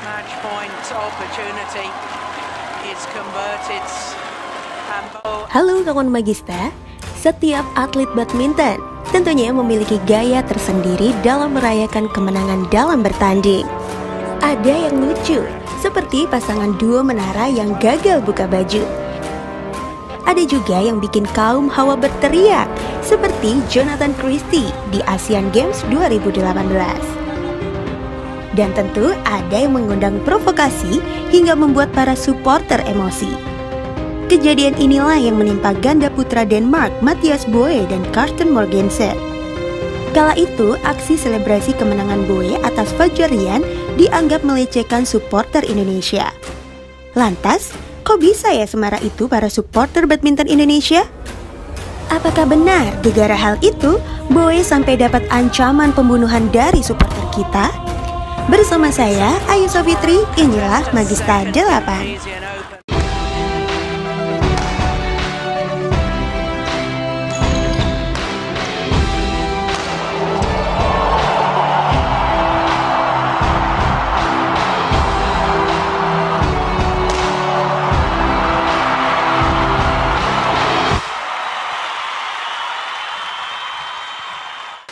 Match point opportunity is converted. Halo kawan Magista, setiap atlet badminton tentunya memiliki gaya tersendiri dalam merayakan kemenangan dalam bertanding. Ada yang lucu, seperti pasangan duo menara yang gagal buka baju. Ada juga yang bikin kaum hawa berteriak, seperti Jonathan Christie di Asian Games 2018. Dan tentu ada yang mengundang provokasi hingga membuat para supporter emosi. Kejadian inilah yang menimpa ganda putra Denmark Mathias Boe dan Carsten Morgensen. Kala itu, aksi selebrasi kemenangan Boe atas Fajar Rian dianggap melecehkan supporter Indonesia. Lantas, kok bisa ya semarah itu para supporter badminton Indonesia? Apakah benar gara-gara hal itu, Boe sampai dapat ancaman pembunuhan dari supporter kita? Bersama saya, Ayu Sofitri, inilah Magista 8.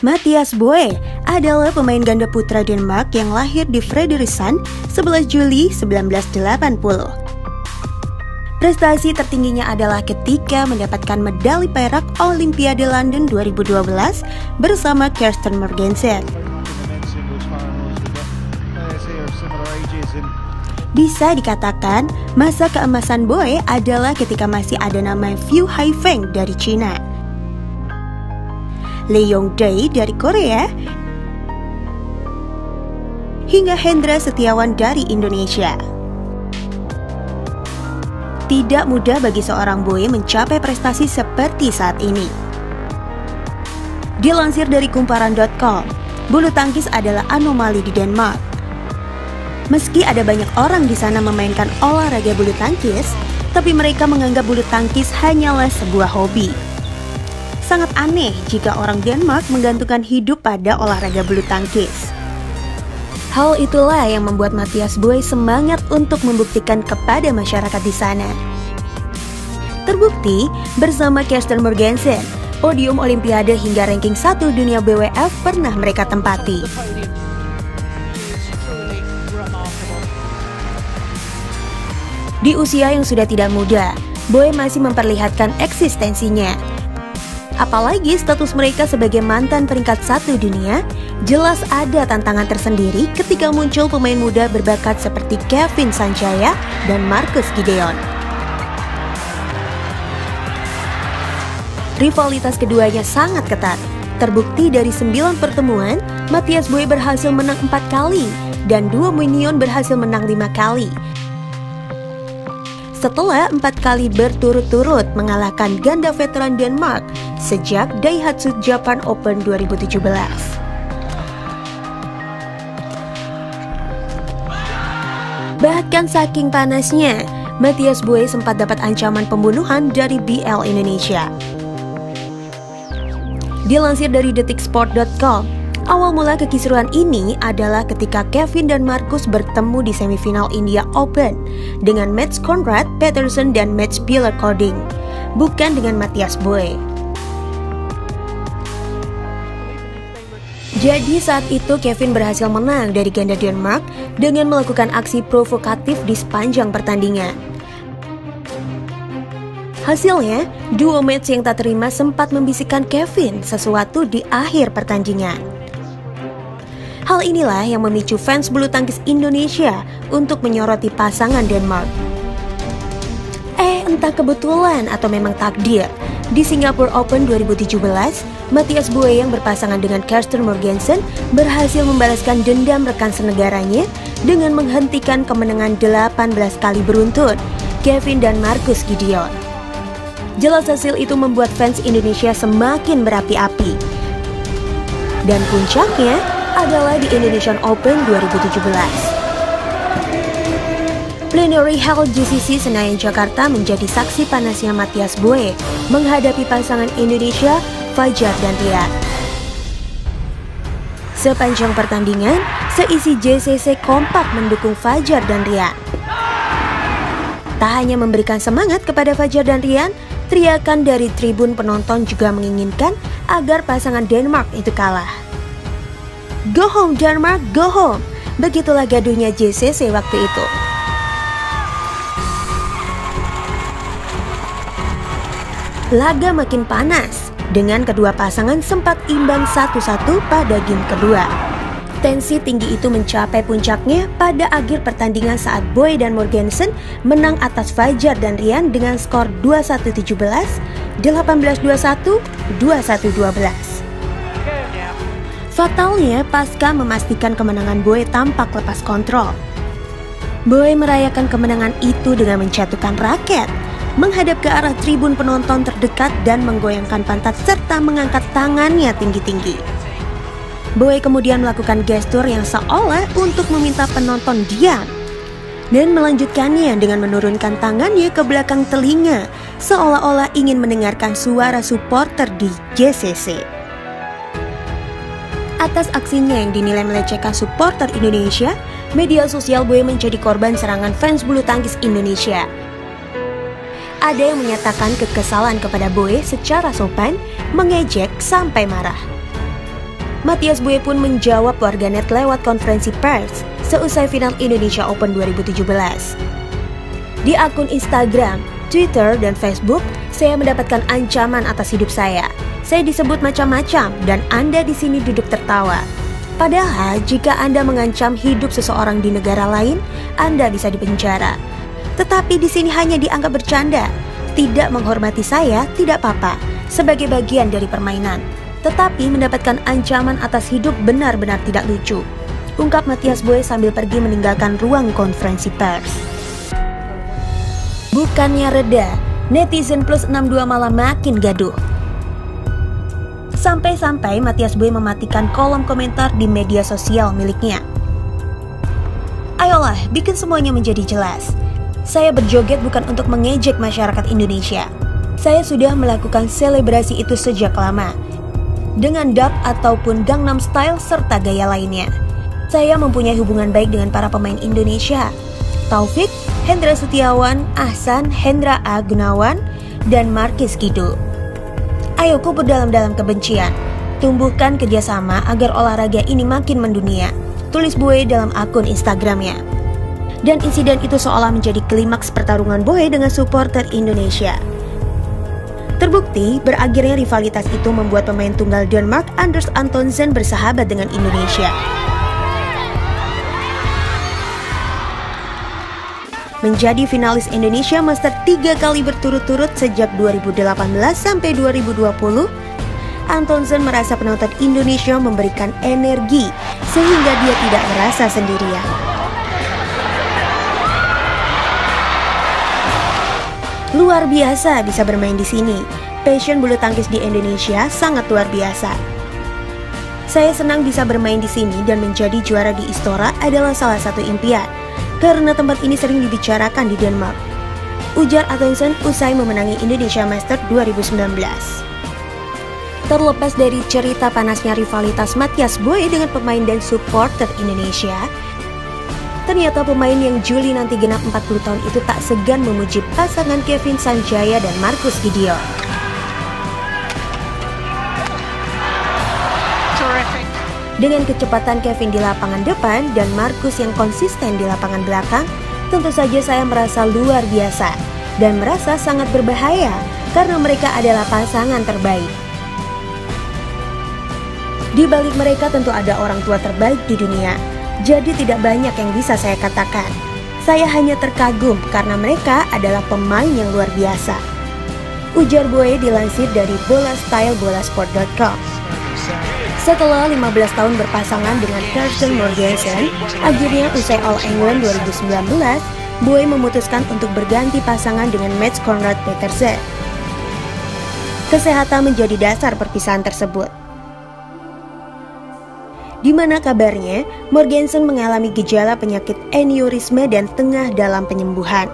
Mathias Boe adalah pemain ganda putra Denmark yang lahir di Frederikshavn 11 Juli 1980. Prestasi tertingginya adalah ketika mendapatkan medali perak Olimpiade London 2012 bersama Carsten Morgensen. Bisa dikatakan, masa keemasan Boe adalah ketika masih ada nama Fu Haifeng dari Cina, Lee Yong-dae dari Korea, hingga Hendra Setiawan dari Indonesia. Tidak mudah bagi seorang Boe mencapai prestasi seperti saat ini. Dilansir dari kumparan.com, bulu tangkis adalah anomali di Denmark. Meski ada banyak orang di sana memainkan olahraga bulu tangkis, tapi mereka menganggap bulu tangkis hanyalah sebuah hobi. Sangat aneh jika orang Denmark menggantungkan hidup pada olahraga bulu tangkis. Hal itulah yang membuat Mathias Boe semangat untuk membuktikan kepada masyarakat di sana. Terbukti, bersama Carsten Morgensen, podium Olimpiade hingga ranking 1 dunia BWF pernah mereka tempati. Di usia yang sudah tidak muda, Boe masih memperlihatkan eksistensinya. Apalagi status mereka sebagai mantan peringkat 1 dunia, jelas ada tantangan tersendiri ketika muncul pemain muda berbakat seperti Kevin Sanjaya dan Marcus Gideon. Rivalitas keduanya sangat ketat. Terbukti dari 9 pertemuan, Mathias Boe berhasil menang 4 kali dan duo Minion berhasil menang 5 kali. Setelah 4 kali berturut-turut mengalahkan ganda veteran Denmark sejak Daihatsu Japan Open 2017. Bahkan saking panasnya, Mathias Boe sempat dapat ancaman pembunuhan dari BL Indonesia. Dilansir dari detiksport.com, awal mula kekisruhan ini adalah ketika Kevin dan Marcus bertemu di semifinal India Open dengan Mats Conrad Peterson dan Mats Piller Cording, bukan dengan Mathias Boe. Jadi saat itu Kevin berhasil menang dari ganda Denmark dengan melakukan aksi provokatif di sepanjang pertandingan. Hasilnya, duo Mats yang tak terima sempat membisikkan Kevin sesuatu di akhir pertandingan. Hal inilah yang memicu fans bulu tangkis Indonesia untuk menyoroti pasangan Denmark. Entah kebetulan atau memang takdir, di Singapore Open 2017, Mathias Boe yang berpasangan dengan Carsten Morgensen berhasil membalaskan dendam rekan senegaranya dengan menghentikan kemenangan 18 kali beruntun Kevin dan Marcus Gideon. Jelas hasil itu membuat fans Indonesia semakin berapi-api. Dan puncaknya adalah di Indonesian Open 2017. Plenary Hall GCC Senayan Jakarta menjadi saksi panasnya Mathias Boe menghadapi pasangan Indonesia Fajar dan Rian. Sepanjang pertandingan, Seisi JCC kompak mendukung Fajar dan Rian. Tak hanya memberikan semangat kepada Fajar dan Rian, teriakan dari tribun penonton juga menginginkan agar pasangan Denmark itu kalah. Go home Denmark, go home. Begitulah gaduhnya JCC waktu itu. Laga makin panas, dengan kedua pasangan sempat imbang 1-1 pada game kedua. Tensi tinggi itu mencapai puncaknya pada akhir pertandingan saat Boe dan Mogensen menang atas Fajar dan Rian dengan skor 21-17, 18-21, 21-12. Fatalnya, pasca memastikan kemenangan Boe tampak lepas kontrol. Boe merayakan kemenangan itu dengan menjatuhkan raket, menghadap ke arah tribun penonton terdekat dan menggoyangkan pantat serta mengangkat tangannya tinggi-tinggi. Boe kemudian melakukan gestur yang seolah untuk meminta penonton diam dan melanjutkannya dengan menurunkan tangannya ke belakang telinga seolah-olah ingin mendengarkan suara supporter di JCC. Atas aksinya yang dinilai melecehkan supporter Indonesia, media sosial Boe menjadi korban serangan fans bulu tangkis Indonesia. Ada yang menyatakan kekesalan kepada Boe secara sopan, mengejek sampai marah. Mathias Boe pun menjawab warganet lewat konferensi pers seusai final Indonesia Open 2017. Di akun Instagram, Twitter, dan Facebook, saya mendapatkan ancaman atas hidup saya. Saya disebut macam-macam dan Anda di sini duduk tertawa. Padahal jika Anda mengancam hidup seseorang di negara lain, Anda bisa dipenjara. Tetapi di sini hanya dianggap bercanda. Tidak menghormati saya tidak apa-apa, sebagai bagian dari permainan. Tetapi mendapatkan ancaman atas hidup benar-benar tidak lucu, ungkap Mathias Boe sambil pergi meninggalkan ruang konferensi pers. Bukannya reda, netizen plus 62 malah makin gaduh. Sampai-sampai Mathias Boe mematikan kolom komentar di media sosial miliknya. Ayolah, bikin semuanya menjadi jelas. Saya berjoget bukan untuk mengejek masyarakat Indonesia. Saya sudah melakukan selebrasi itu sejak lama, dengan dub ataupun Gangnam Style serta gaya lainnya. Saya mempunyai hubungan baik dengan para pemain Indonesia, Taufik, Hendra Setiawan, Ahsan, Hendra A. Gunawan, dan Markis Kido. Ayo kubur dalam-dalam kebencian, tumbuhkan kerjasama agar olahraga ini makin mendunia, tulis Boe dalam akun Instagramnya. Dan insiden itu seolah menjadi klimaks pertarungan Boe dengan supporter Indonesia. Terbukti, berakhirnya rivalitas itu membuat pemain tunggal Denmark Anders Antonsen bersahabat dengan Indonesia. Menjadi finalis Indonesia Master 3 kali berturut-turut sejak 2018 sampai 2020, Antonsen merasa penonton Indonesia memberikan energi sehingga dia tidak merasa sendirian. Luar biasa bisa bermain di sini. Passion bulu tangkis di Indonesia sangat luar biasa. Saya senang bisa bermain di sini dan menjadi juara di Istora adalah salah satu impian, karena tempat ini sering dibicarakan di Denmark, ujar Antonsen usai memenangi Indonesia Master 2019. Terlepas dari cerita panasnya rivalitas Mathias Boe dengan pemain dan supporter Indonesia, ternyata pemain yang Juli nanti genap 40 tahun itu tak segan memuji pasangan Kevin Sanjaya dan Marcus Gideon. Dengan kecepatan Kevin di lapangan depan dan Marcus yang konsisten di lapangan belakang, tentu saja saya merasa luar biasa dan merasa sangat berbahaya karena mereka adalah pasangan terbaik. Di balik mereka tentu ada orang tua terbaik di dunia. Jadi tidak banyak yang bisa saya katakan. Saya hanya terkagum karena mereka adalah pemain yang luar biasa, ujar Boe dilansir dari bolastylebolasport.com. Setelah 15 tahun berpasangan dengan Carsten Morgensen, akhirnya usai All England 2019, Boe memutuskan untuk berganti pasangan dengan Mats Conrad Petersen. Kesehatan menjadi dasar perpisahan tersebut. Di mana kabarnya, Morgensen mengalami gejala penyakit aneurisme dan tengah dalam penyembuhan.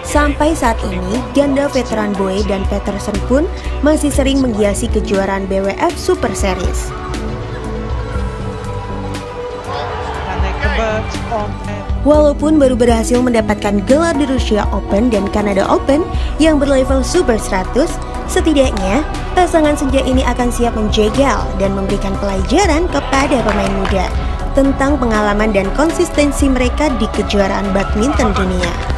Sampai saat ini, ganda veteran Boe dan Petersen pun masih sering menghiasi kejuaraan BWF Super Series. Walaupun baru berhasil mendapatkan gelar di Rusia Open dan Kanada Open yang berlevel Super 100, setidaknya pasangan senja ini akan siap menjegal dan memberikan pelajaran kepada pemain muda tentang pengalaman dan konsistensi mereka di kejuaraan badminton dunia.